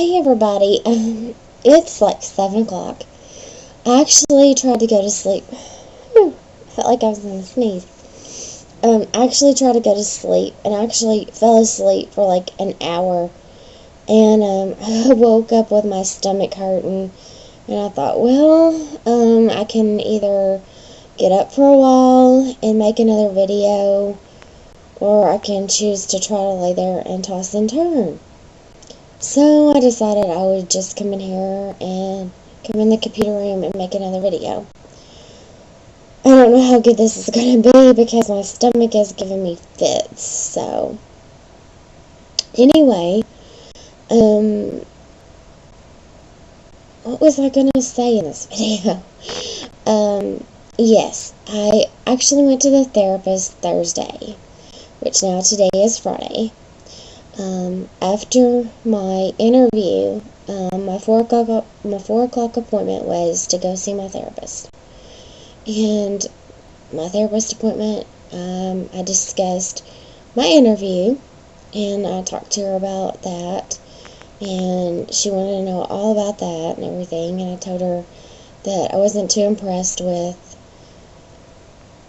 Hey everybody, it's like 7 o'clock. I actually tried to go to sleep. I felt like I was going to sneeze. I actually tried to go to sleep and I actually fell asleep for like an hour. And I woke up with my stomach hurting. And I thought, well, I can either get up for a while and make another video, or I can choose to try to lay there and toss and turn. So I decided I would just come in here and come in the computer room and make another video. I don't know how good this is going to be because my stomach is giving me fits. So anyway, what was I going to say in this video? Yes, I actually went to the therapist Thursday, which now today is Friday. After my interview, my 4 o'clock appointment was to go see my therapist. And my therapist appointment, I discussed my interview, and I talked to her about that, and she wanted to know all about that and everything, and I told her that I wasn't too impressed with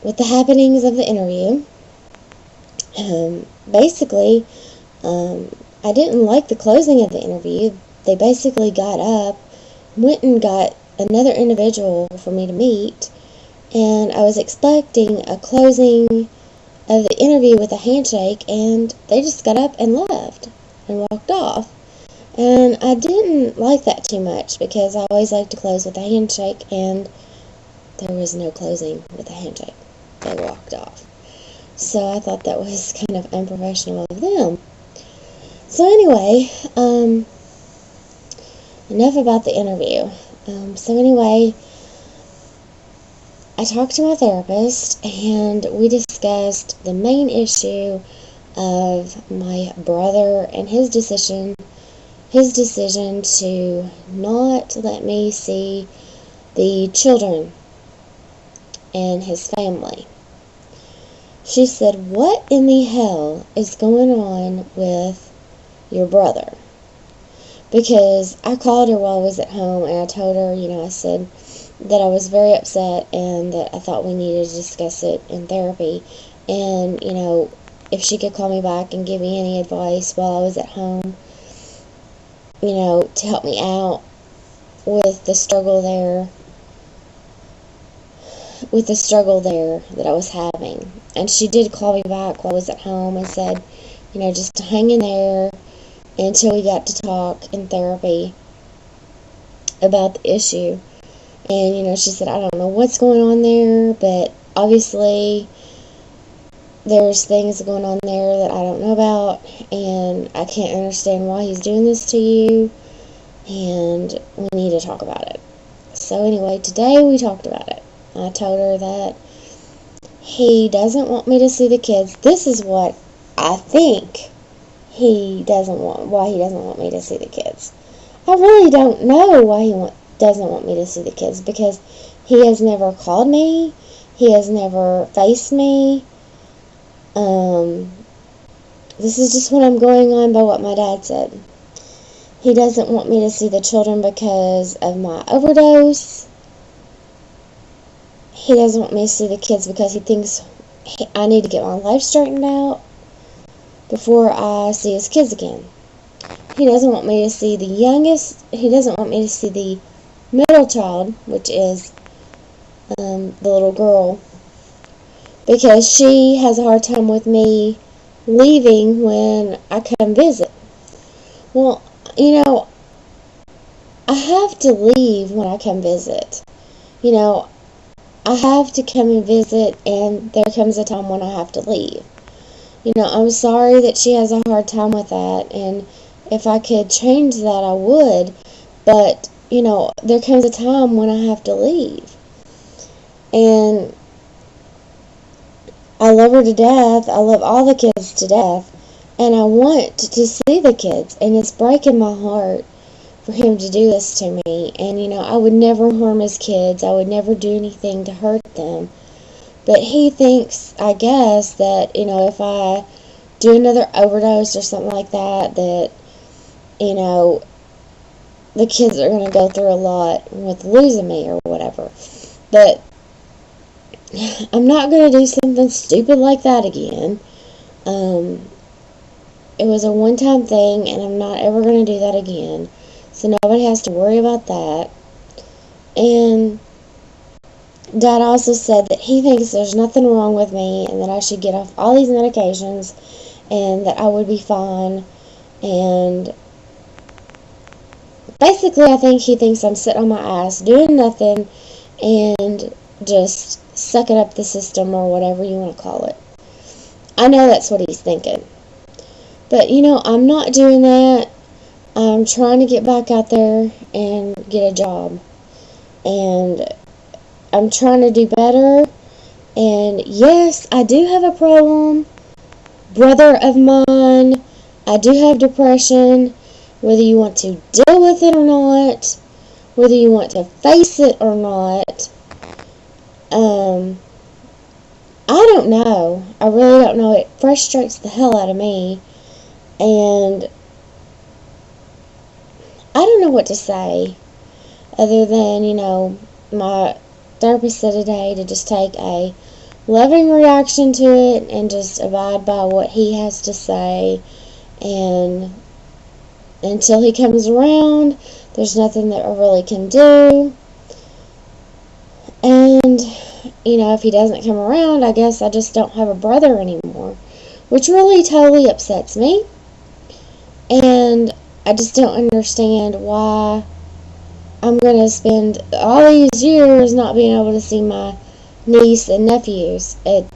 the happenings of the interview. Basically, I didn't like the closing of the interview. They basically got up, went and got another individual for me to meet, and I was expecting a closing of the interview with a handshake, and they just got up and left and walked off. And I didn't like that too much because I always like to close with a handshake, and there was no closing with a handshake. They walked off. So I thought that was kind of unprofessional of them. So anyway, enough about the interview. So anyway, I talked to my therapist and we discussed the main issue of my brother and his decision to not let me see the children and his family. She said, "What in the hell is going on with your brother?" Because I called her while I was at home and I told her, I said that I was very upset and that I thought we needed to discuss it in therapy. And, if she could call me back and give me any advice while I was at home, to help me out with the struggle there that I was having. And she did call me back while I was at home and said, just to hang in there until we got to talk in therapy about the issue. And, she said, I don't know what's going on there, but obviously there's things going on there that I don't know about, and I can't understand why he's doing this to you, and we need to talk about it. So anyway, today we talked about it. I told her that he doesn't want me to see the kids. This is what I think why he doesn't want me to see the kids. I really don't know why he doesn't want me to see the kids, because he has never called me. He has never faced me. This is just what I'm going on by what my dad said. He doesn't want me to see the children because of my overdose. He doesn't want me to see the kids because he thinks I need to get my life straightened out before I see his kids again. He doesn't want me to see the youngest. He doesn't want me to see the middle child, which is the little girl, because she has a hard time with me leaving when I come visit. Well, I have to leave when I come visit. I have to come and visit, and there comes a time when I have to leave. I'm sorry that she has a hard time with that, and if I could change that, I would. But, there comes a time when I have to leave. And I love her to death. I love all the kids to death. And I want to see the kids. And it's breaking my heart for him to do this to me. And, I would never harm his kids. I would never do anything to hurt them. But he thinks, I guess, that, if I do another overdose or something like that, the kids are going to go through a lot with losing me or whatever. But I'm not going to do something stupid like that again. It was a one-time thing, and I'm not ever going to do that again. So nobody has to worry about that. And Dad also said that he thinks there's nothing wrong with me and that I should get off all these medications and that I would be fine. And basically, I think he thinks I'm sitting on my ass doing nothing and just sucking up the system or whatever you want to call it. I know that's what he's thinking. But, I'm not doing that. I'm trying to get back out there and get a job. And I'm trying to do better. And yes, I do have a problem. Brother of mine, I do have depression. Whether you want to deal with it or not, whether you want to face it or not, I don't know. I really don't know. It frustrates the hell out of me. And I don't know what to say other than, my therapist said today to just take a loving reaction to it and just abide by what he has to say. And until he comes around, there's nothing that I really can do. And, if he doesn't come around, I guess I just don't have a brother anymore, which really totally upsets me. And I just don't understand why I'm going to spend all these years not being able to see my niece and nephews. It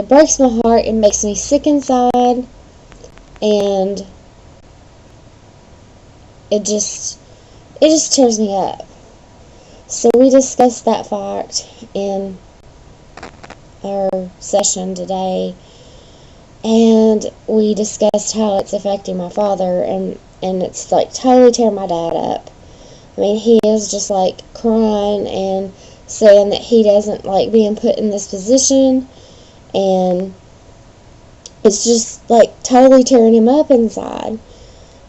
breaks my heart. It makes me sick inside. And it just tears me up. So we discussed that fact in our session today, and we discussed how it's affecting my father, and it's like totally tearing my dad up. I mean, he is just like crying and saying that he doesn't like being put in this position, and it's just like totally tearing him up inside.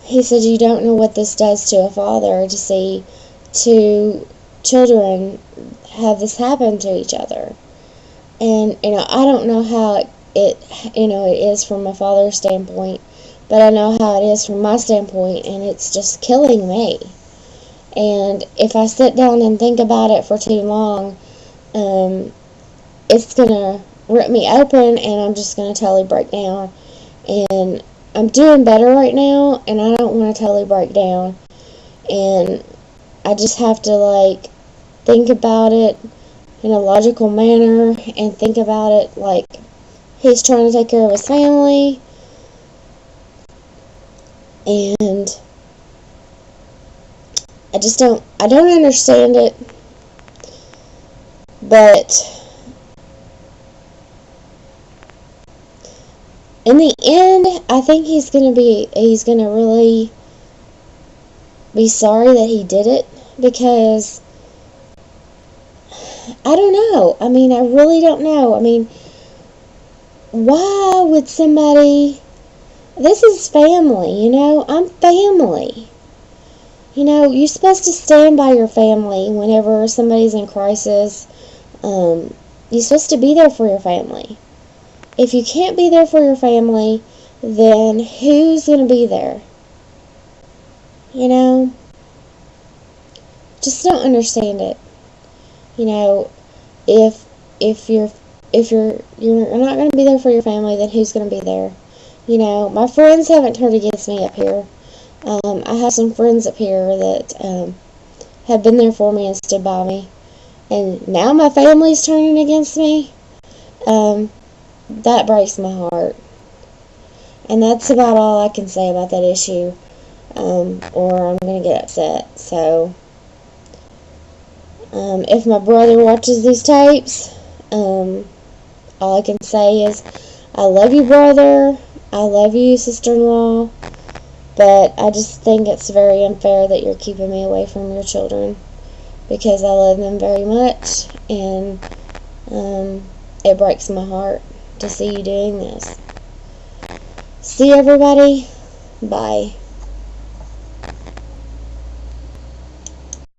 He said, you don't know what this does to a father to see two children have this happen to each other. And, I don't know how it is from a father's standpoint, but I know how it is from my standpoint, and it's just killing me. And if I sit down and think about it for too long, it's going to rip me open, and I'm just going to totally break down. And I'm doing better right now, and I don't want to totally break down. And I just have to, think about it in a logical manner and think about it like he's trying to take care of his family. And I don't understand it. But in the end, I think he's going to really be sorry that he did it, because I don't know. I mean, I really don't know. I mean, why would somebody... This is family, I'm family. You're supposed to stand by your family whenever somebody's in crisis. You're supposed to be there for your family. If you can't be there for your family, then who's going to be there? Just don't understand it. If you're not going to be there for your family, then who's going to be there? My friends haven't turned against me up here. I have some friends up here that have been there for me and stood by me. And now my family's turning against me. That breaks my heart. And that's about all I can say about that issue. Or I'm going to get upset. So, if my brother watches these tapes, all I can say is, I love you, brother. I love you, sister-in-law. But I just think it's very unfair that you're keeping me away from your children, because I love them very much, and it breaks my heart to see you doing this. See everybody. Bye.